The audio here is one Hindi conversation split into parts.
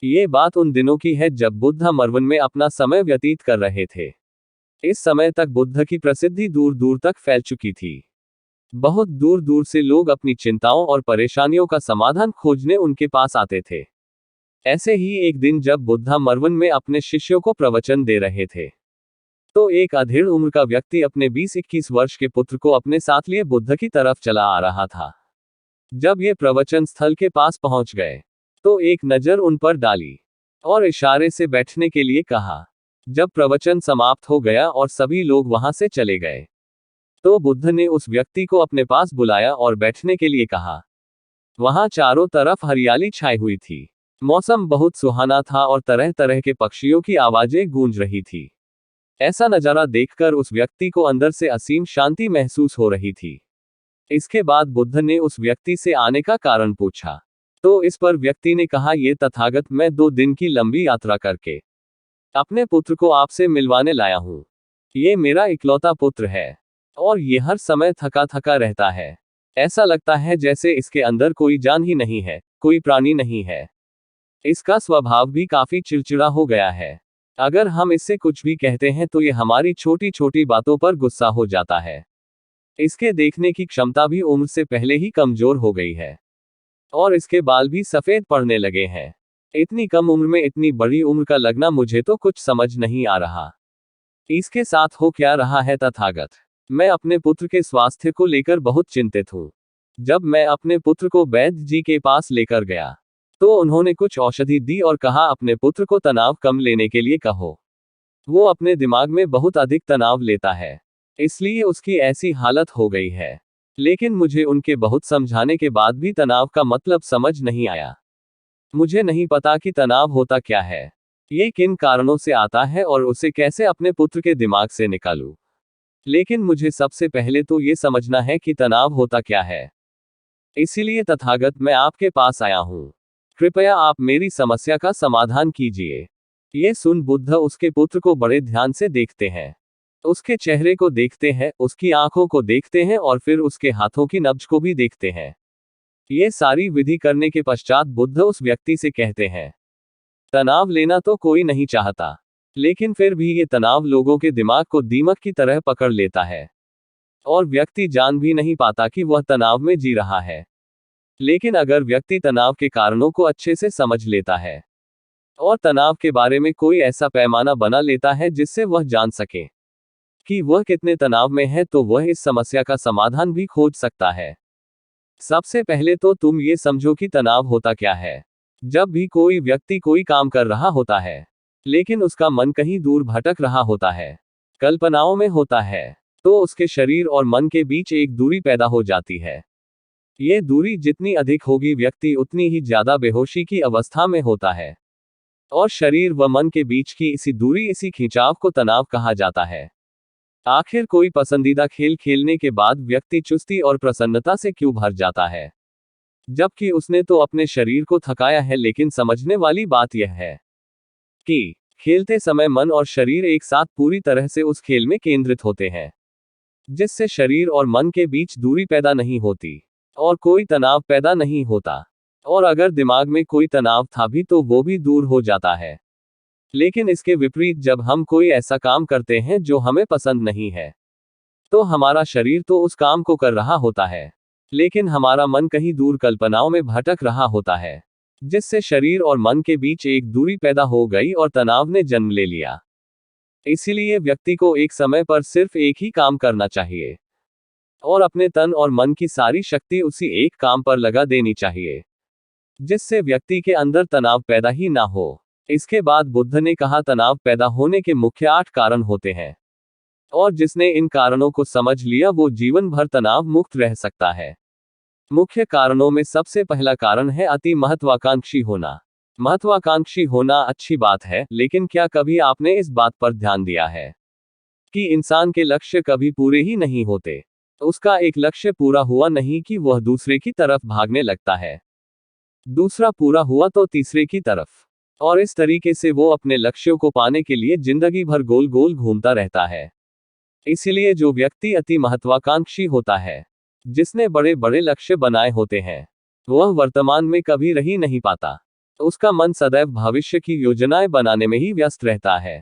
ये बात उन दिनों की है जब बुद्ध मरवन में अपना समय व्यतीत कर रहे थे। इस समय तक बुद्ध की प्रसिद्धि दूर दूर तक फैल चुकी थी। बहुत दूर दूर से लोग अपनी चिंताओं और परेशानियों का समाधान खोजने उनके पास आते थे। ऐसे ही एक दिन जब बुद्ध मरवन में अपने शिष्यों को प्रवचन दे रहे थे, तो एक अधेड़ उम्र का व्यक्ति अपने 20-21 वर्ष के पुत्र को अपने साथ लिए बुद्ध की तरफ चला आ रहा था। जब ये प्रवचन स्थल के पास पहुंच गए, तो एक नजर उन पर डाली और इशारे से बैठने के लिए कहा। जब प्रवचन समाप्त हो गया और सभी लोग वहां से चले गए, तो बुद्ध ने उस व्यक्ति को अपने पास बुलाया और बैठने के लिए कहा। वहां चारों तरफ हरियाली छाई हुई थी। मौसम बहुत सुहाना था और तरह तरह के पक्षियों की आवाजें गूंज रही थी। ऐसा नजारा देखकर उस व्यक्ति को अंदर से असीम शांति महसूस हो रही थी। इसके बाद बुद्ध ने उस व्यक्ति से आने का कारण पूछा, तो इस पर व्यक्ति ने कहा, ये तथागत, मैं 2 दिन की लंबी यात्रा करके अपने पुत्र को आपसे मिलवाने लाया हूं। ये मेरा इकलौता पुत्र है और ये हर समय थका थका रहता है। ऐसा लगता है जैसे इसके अंदर कोई जान ही नहीं है, कोई प्राणी नहीं है। इसका स्वभाव भी काफी चिड़चिड़ा हो गया है। अगर हम इससे कुछ भी कहते हैं तो ये हमारी छोटी छोटी बातों पर गुस्सा हो जाता है। इसके देखने की क्षमता भी उम्र से पहले ही कमजोर हो गई है और इसके बाल भी सफेद पड़ने लगे हैं। इतनी कम उम्र में इतनी बड़ी उम्र का लगना मुझे तो कुछ समझ नहीं आ रहा। इसके साथ हो क्या रहा है तथागत? मैं अपने पुत्र के स्वास्थ्य को लेकर बहुत चिंतित हूँ। जब मैं अपने पुत्र को वैद्य जी के पास लेकर गया, तो उन्होंने कुछ औषधि दी और कहा, अपने पुत्र को तनाव कम लेने के लिए कहो। वो अपने दिमाग में बहुत अधिक तनाव लेता है, इसलिए उसकी ऐसी हालत हो गई है। लेकिन मुझे उनके बहुत समझाने के बाद भी तनाव का मतलब समझ नहीं आया। मुझे नहीं पता कि तनाव होता क्या है, ये किन कारणों से आता है और उसे कैसे अपने पुत्र के दिमाग से निकालूं। लेकिन मुझे सबसे पहले तो ये समझना है कि तनाव होता क्या है। इसीलिए तथागत, मैं आपके पास आया हूं। कृपया आप मेरी समस्या का समाधान कीजिए। ये सुन बुद्ध उसके पुत्र को बड़े ध्यान से देखते हैं। उसके चेहरे को देखते हैं, उसकी आंखों को देखते हैं और फिर उसके हाथों की नब्ज को भी देखते हैं। ये सारी विधि करने के पश्चात बुद्ध उस व्यक्ति से कहते हैं, तनाव लेना तो कोई नहीं चाहता, लेकिन फिर भी ये तनाव लोगों के दिमाग को दीमक की तरह पकड़ लेता है और व्यक्ति जान भी नहीं पाता कि वह तनाव में जी रहा है। लेकिन अगर व्यक्ति तनाव के कारणों को अच्छे से समझ लेता है और तनाव के बारे में कोई ऐसा पैमाना बना लेता है जिससे वह जान सके कि वह कितने तनाव में है, तो वह इस समस्या का समाधान भी खोज सकता है। सबसे पहले तो तुम ये समझो कि तनाव होता क्या है। जब भी कोई व्यक्ति कोई काम कर रहा होता है, लेकिन उसका मन कहीं दूर भटक रहा होता है, कल्पनाओं में होता है, तो उसके शरीर और मन के बीच एक दूरी पैदा हो जाती है। ये दूरी जितनी अधिक होगी, व्यक्ति उतनी ही ज्यादा बेहोशी की अवस्था में होता है और शरीर व मन के बीच की इसी दूरी, इसी खिंचाव को तनाव कहा जाता है। आखिर कोई पसंदीदा खेल खेलने के बाद व्यक्ति चुस्ती और प्रसन्नता से क्यों भर जाता है, जबकि उसने तो अपने शरीर को थकाया है। लेकिन समझने वाली बात यह है कि खेलते समय मन और शरीर एक साथ पूरी तरह से उस खेल में केंद्रित होते हैं, जिससे शरीर और मन के बीच दूरी पैदा नहीं होती और कोई तनाव पैदा नहीं होता। और अगर दिमाग में कोई तनाव था भी तो वो भी दूर हो जाता है। लेकिन इसके विपरीत, जब हम कोई ऐसा काम करते हैं जो हमें पसंद नहीं है, तो हमारा शरीर तो उस काम को कर रहा होता है, लेकिन हमारा मन कहीं दूर कल्पनाओं में भटक रहा होता है, जिससे शरीर और मन के बीच एक दूरी पैदा हो गई और तनाव ने जन्म ले लिया। इसीलिए व्यक्ति को एक समय पर सिर्फ एक ही काम करना चाहिए और अपने तन और मन की सारी शक्ति उसी एक काम पर लगा देनी चाहिए, जिससे व्यक्ति के अंदर तनाव पैदा ही ना हो। इसके बाद बुद्ध ने कहा, तनाव पैदा होने के मुख्य 8 कारण होते हैं और जिसने इन कारणों को समझ लिया वो जीवन भर तनाव मुक्त रह सकता है। मुख्य कारणों में सबसे पहला कारण है अति महत्वाकांक्षी होना। महत्वाकांक्षी होना अच्छी बात है, लेकिन क्या कभी आपने इस बात पर ध्यान दिया है कि इंसान के लक्ष्य कभी पूरे ही नहीं होते। उसका एक लक्ष्य पूरा हुआ नहीं कि वह दूसरे की तरफ भागने लगता है, दूसरा पूरा हुआ तो तीसरे की तरफ, और इस तरीके से वो अपने लक्ष्यों को पाने के लिए जिंदगी भर गोल गोल घूमता रहता है। इसलिए जो व्यक्ति अति महत्वाकांक्षी होता है, जिसने बड़े बड़े लक्ष्य बनाए होते हैं, वह वर्तमान में कभी रह ही नहीं पाता। उसका मन सदैव भविष्य की योजनाएं बनाने में ही व्यस्त रहता है।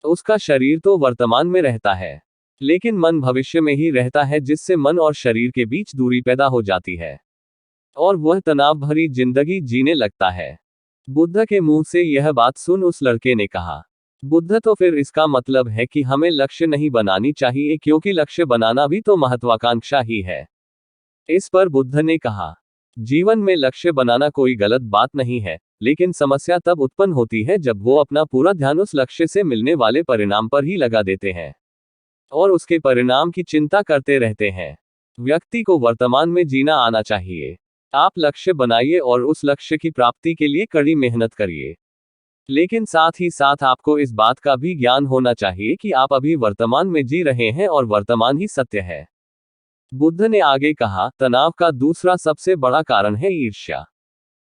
उसका शरीर तो वर्तमान में रहता है, लेकिन मन भविष्य में ही रहता है, जिससे मन और शरीर के बीच दूरी पैदा हो जाती है और वह तनाव भरी जिंदगी जीने लगता है। बुद्ध के मुंह से यह बात सुन उस लड़के ने कहा, बुद्ध, तो फिर इसका मतलब है कि हमें लक्ष्य नहीं बनानी चाहिए, क्योंकि लक्ष्य बनाना भी तो महत्वाकांक्षा ही है। इस पर बुद्ध ने कहा, जीवन में लक्ष्य बनाना कोई गलत बात नहीं है, लेकिन समस्या तब उत्पन्न होती है जब वो अपना पूरा ध्यान उस लक्ष्य से मिलने वाले परिणाम पर ही लगा देते हैं और उसके परिणाम की चिंता करते रहते हैं। व्यक्ति को वर्तमान में जीना आना चाहिए। आप लक्ष्य बनाइए और उस लक्ष्य की प्राप्ति के लिए कड़ी मेहनत करिए, लेकिन साथ ही साथ आपको इस बात का भी ज्ञान होना चाहिए कि आप अभी वर्तमान में जी रहे हैं और वर्तमान ही सत्य है। बुद्ध ने आगे कहा, तनाव का दूसरा सबसे बड़ा कारण है ईर्ष्या।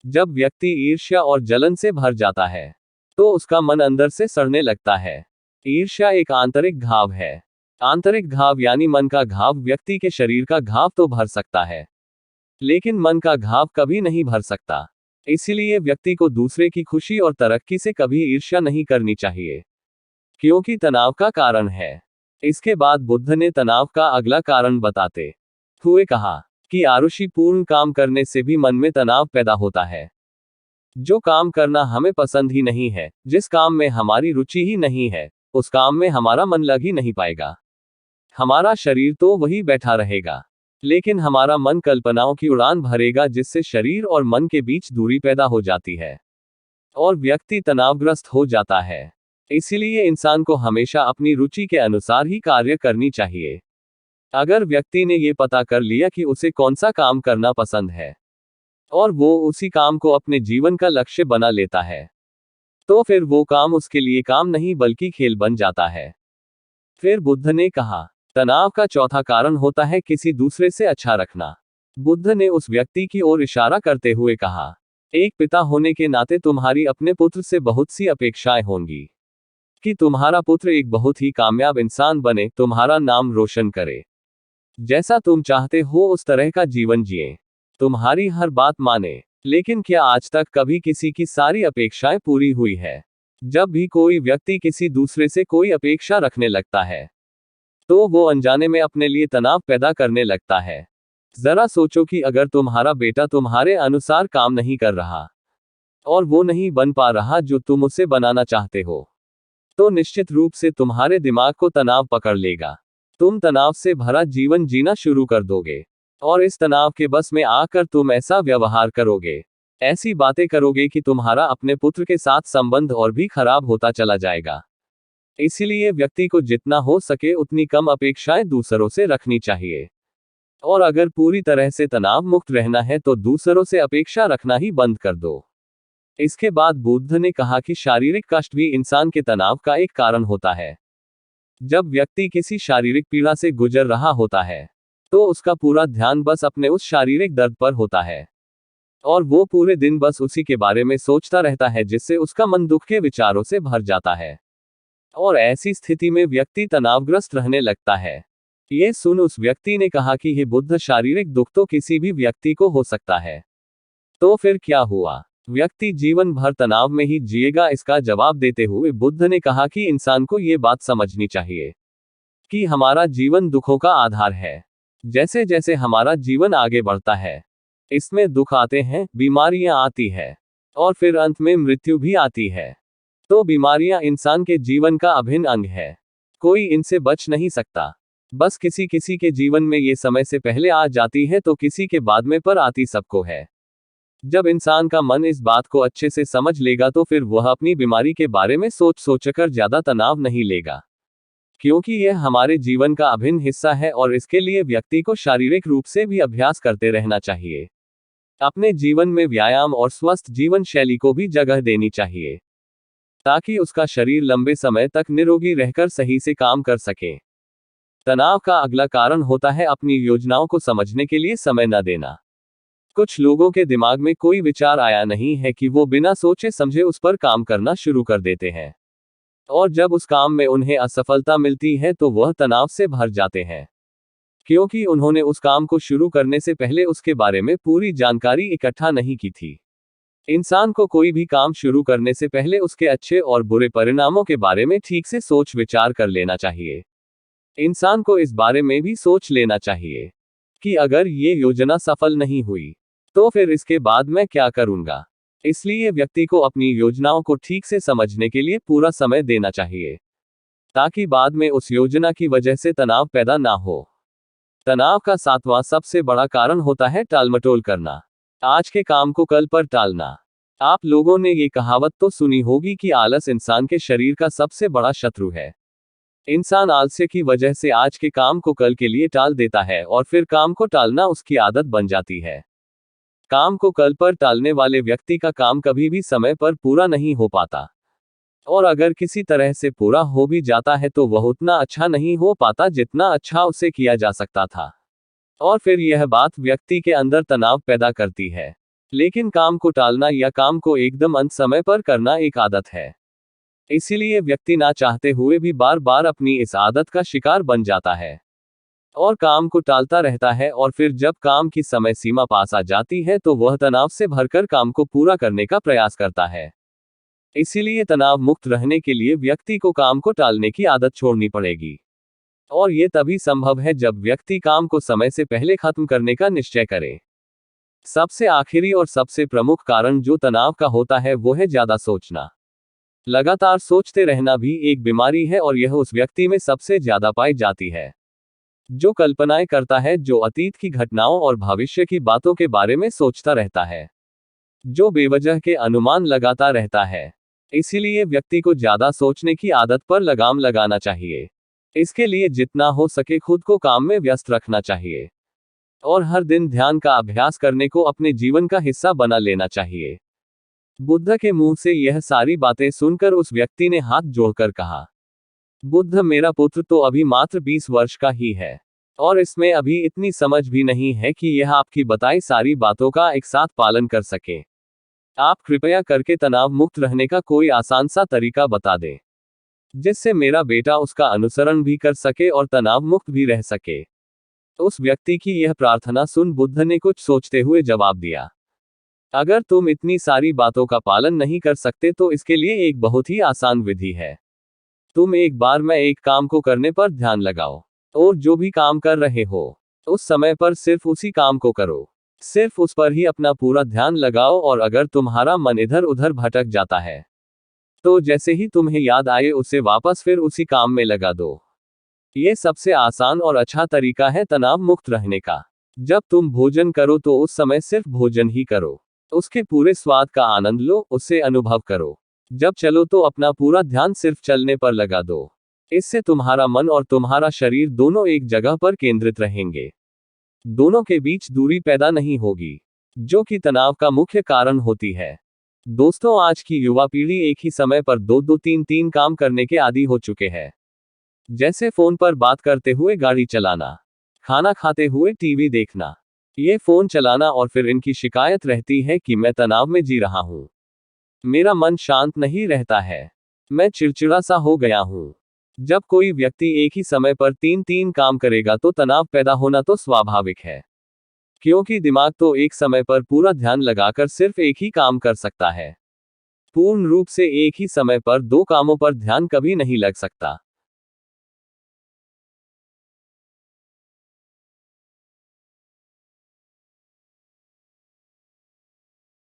जब व्यक्ति ईर्ष्या और जलन से भर जाता है तो उसका मन अंदर से सड़ने लगता है। ईर्ष्या एक आंतरिक घाव है। आंतरिक घाव यानी मन का घाव व्यक्ति के शरीर का घाव तो भर सकता है, लेकिन मन का घाव कभी नहीं भर सकता। इसीलिए व्यक्ति को दूसरे की खुशी और तरक्की से कभी ईर्ष्या नहीं करनी चाहिए, क्योंकि तनाव का कारण है। इसके बाद बुद्ध ने तनाव का अगला कारण बताते हुए कहा कि आरुषिपूर्ण काम करने से भी मन में तनाव पैदा होता है। जो काम करना हमें पसंद ही नहीं है, जिस काम में हमारी रुचि ही नहीं है, उस काम में हमारा मन लग ही नहीं पाएगा। हमारा शरीर तो वही बैठा रहेगा, लेकिन हमारा मन कल्पनाओं की उड़ान भरेगा, जिससे शरीर और मन के बीच दूरी पैदा हो जाती है और व्यक्ति तनावग्रस्त हो जाता है। इसीलिए इंसान को हमेशा अपनी रुचि के अनुसार ही कार्य करनी चाहिए। अगर व्यक्ति ने ये पता कर लिया कि उसे कौन सा काम करना पसंद है और वो उसी काम को अपने जीवन का लक्ष्य बना लेता है, तो फिर वो काम उसके लिए काम नहीं बल्कि खेल बन जाता है। फिर बुद्ध ने कहा, तनाव का चौथा कारण होता है किसी दूसरे से अच्छा रखना। बुद्ध ने उस व्यक्ति की ओर इशारा करते हुए कहा, एक पिता होने के नाते तुम्हारी अपने पुत्र से बहुत सी अपेक्षाएं होंगी कि तुम्हारा पुत्र एक बहुत ही कामयाब इंसान बने, तुम्हारा नाम रोशन करे, जैसा तुम चाहते हो उस तरह का जीवन जिए, तुम्हारी हर बात माने। लेकिन क्या आज तक कभी किसी की सारी अपेक्षाएं पूरी हुई है? जब भी कोई व्यक्ति किसी दूसरे से कोई अपेक्षा रखने लगता है तो वो अनजाने में अपने लिए तनाव पैदा करने लगता है। जरा सोचो कि अगर तुम्हारा बेटा तुम्हारे अनुसार काम नहीं कर रहा और वो नहीं बन पा रहा जो तुम उसे बनाना चाहते हो, तो निश्चित रूप से तुम्हारे दिमाग को तनाव पकड़ लेगा। तुम तनाव से भरा जीवन जीना शुरू कर दोगे और इस तनाव के बस में आकर तुम ऐसा व्यवहार करोगे, ऐसी बातें करोगे कि तुम्हारा अपने पुत्र के साथ संबंध और भी खराब होता चला जाएगा। इसीलिए व्यक्ति को जितना हो सके उतनी कम अपेक्षाएं दूसरों से रखनी चाहिए और अगर पूरी तरह से तनाव मुक्त रहना है तो दूसरों से अपेक्षा रखना ही बंद कर दो। इसके बाद बुद्ध ने कहा कि शारीरिक कष्ट भी इंसान के तनाव का एक कारण होता है। जब व्यक्ति किसी शारीरिक पीड़ा से गुजर रहा होता है तो उसका पूरा ध्यान बस अपने उस शारीरिक दर्द पर होता है और वो पूरे दिन बस उसी के बारे में सोचता रहता है, जिससे उसका मन दुख के विचारों से भर जाता है और ऐसी स्थिति में व्यक्ति तनावग्रस्त रहने लगता है। ये सुन उस व्यक्ति ने कहा कि हे बुद्ध, शारीरिक दुख तो किसी भी व्यक्ति को हो सकता है, तो फिर क्या हुआ? व्यक्ति जीवन भर तनाव में ही जिएगा? इसका जवाब देते हुए बुद्ध ने कहा कि इंसान को ये बात समझनी चाहिए कि हमारा जीवन दुखों का आधार है। जैसे जैसे हमारा जीवन आगे बढ़ता है, इसमें दुख आते हैं, बीमारियां आती है और फिर अंत में मृत्यु भी आती है। तो बीमारियां इंसान के जीवन का अभिन्न अंग है, कोई इनसे बच नहीं सकता। बस किसी किसी के जीवन में ये समय से पहले आ जाती है तो किसी के बाद में पर आती सबको है। जब इंसान का मन इस बात को अच्छे से समझ लेगा तो फिर वह अपनी बीमारी के बारे में सोच सोचकर ज्यादा तनाव नहीं लेगा, क्योंकि यह हमारे जीवन का अभिन्न हिस्सा है और इसके लिए व्यक्ति को शारीरिक रूप से भी अभ्यास करते रहना चाहिए। अपने जीवन में व्यायाम और स्वस्थ जीवन शैली को भी जगह देनी चाहिए, ताकि उसका शरीर लंबे समय तक निरोगी रहकर सही से काम कर सके। तनाव का अगला कारण होता है अपनी योजनाओं को समझने के लिए समय न देना। कुछ लोगों के दिमाग में कोई विचार आया नहीं है कि वो बिना सोचे समझे उस पर काम करना शुरू कर देते हैं और जब उस काम में उन्हें असफलता मिलती है तो वह तनाव से भर जाते हैं, क्योंकि उन्होंने उस काम को शुरू करने से पहले उसके बारे में पूरी जानकारी इकट्ठा नहीं की थी। इंसान को कोई भी काम शुरू करने से पहले उसके अच्छे और बुरे परिणामों के बारे में ठीक से सोच विचार कर लेना चाहिए। इंसान को इस बारे में भी सोच लेना चाहिए कि अगर ये योजना सफल नहीं हुई तो फिर इसके बाद मैं क्या करूंगा। इसलिए व्यक्ति को अपनी योजनाओं को ठीक से समझने के लिए पूरा समय देना चाहिए, ताकि बाद में उस योजना की वजह से तनाव पैदा ना हो। तनाव का 7वां सबसे बड़ा कारण होता है टालमटोल करना। आज के काम को कल पर टालना। आप लोगों ने ये कहावत तो सुनी होगी कि आलस इंसान के शरीर का सबसे बड़ा शत्रु है। इंसान आलस्य की वजह से आज के काम को कल के लिए टाल देता है और फिर काम को टालना उसकी आदत बन जाती है। काम को कल पर टालने वाले व्यक्ति का काम कभी भी समय पर पूरा नहीं हो पाता, और अगर किसी तरह से पूरा हो भी जाता है तो वह उतना अच्छा नहीं हो पाता जितना अच्छा उसे किया जा सकता था, और फिर यह बात व्यक्ति के अंदर तनाव पैदा करती है। लेकिन काम को टालना या काम को एकदम अंत समय पर करना एक आदत है, इसीलिए व्यक्ति ना चाहते हुए भी बार बार अपनी इस आदत का शिकार बन जाता है और काम को टालता रहता है, और फिर जब काम की समय सीमा पास आ जाती है तो वह तनाव से भरकर काम को पूरा करने का प्रयास करता है। इसीलिए तनाव मुक्त रहने के लिए व्यक्ति को काम को टालने की आदत छोड़नी पड़ेगी, और ये तभी संभव है जब व्यक्ति काम को समय से पहले खत्म करने का निश्चय करे। सबसे आखिरी और सबसे प्रमुख कारण जो तनाव का होता है वो है ज्यादा सोचना। लगातार सोचते रहना भी एक बीमारी है, और यह उस व्यक्ति में सबसे ज्यादा पाई जाती है जो कल्पनाएं करता है, जो अतीत की घटनाओं और भविष्य की बातों के बारे में सोचता रहता है, जो बेवजह के अनुमान लगाता रहता है। इसीलिए व्यक्ति को ज्यादा सोचने की आदत पर लगाम लगाना चाहिए। इसके लिए जितना हो सके खुद को काम में व्यस्त रखना चाहिए, और हर दिन ध्यान का अभ्यास करने को अपने जीवन का हिस्सा बना लेना चाहिए। बुद्ध के मुंह से यह सारी बातें सुनकर उस व्यक्ति ने हाथ जोड़कर कहा, बुद्ध, मेरा पुत्र तो अभी मात्र 20 वर्ष का ही है, और इसमें अभी इतनी समझ भी नहीं है कि यह आपकी बताई सारी बातों का एक साथ पालन कर सके। आप कृपया करके तनाव मुक्त रहने का कोई आसान सा तरीका बता दें, जिससे मेरा बेटा उसका अनुसरण भी कर सके और तनाव मुक्त भी रह सके। उस व्यक्ति की यह प्रार्थना सुन बुद्ध ने कुछ सोचते हुए जवाब दिया, अगर तुम इतनी सारी बातों का पालन नहीं कर सकते तो इसके लिए एक बहुत ही आसान विधि है। तुम एक बार में एक काम को करने पर ध्यान लगाओ, और जो भी काम कर रहे हो उस समय पर सिर्फ उसी काम को करो। सिर्फ उस पर ही अपना पूरा ध्यान लगाओ, और अगर तुम्हारा मन इधर उधर भटक जाता है तो जैसे ही तुम्हें याद आए उसे वापस फिर उसी काम में लगा दो। ये सबसे आसान और अच्छा तरीका है तनाव मुक्त रहने का। जब तुम भोजन करो तो उस समय सिर्फ भोजन ही करो, उसके पूरे स्वाद का आनंद लो, उससे अनुभव करो। जब चलो तो अपना पूरा ध्यान सिर्फ चलने पर लगा दो। इससे तुम्हारा मन और तुम्हारा शरीर दोनों एक जगह पर केंद्रित रहेंगे। दोनों के बीच दूरी पैदा नहीं होगी, जो कि तनाव का मुख्य कारण होती है। दोस्तों, आज की युवा पीढ़ी एक ही समय पर 2-2, 3-3 काम करने के आदी हो चुके हैं। जैसे फोन पर बात करते हुए गाड़ी चलाना, खाना खाते हुए टीवी देखना। ये फोन चलाना, और फिर इनकी शिकायत रहती है कि मैं तनाव में जी रहा हूं, मेरा मन शांत नहीं रहता है, मैं चिड़चिड़ा सा हो गया हूं। जब कोई व्यक्ति एक ही समय पर 3-3 काम करेगा तो तनाव पैदा होना तो स्वाभाविक है, क्योंकि दिमाग तो एक समय पर पूरा ध्यान लगाकर सिर्फ एक ही काम कर सकता है। पूर्ण रूप से एक ही समय पर 2 कामों पर ध्यान कभी नहीं लग सकता।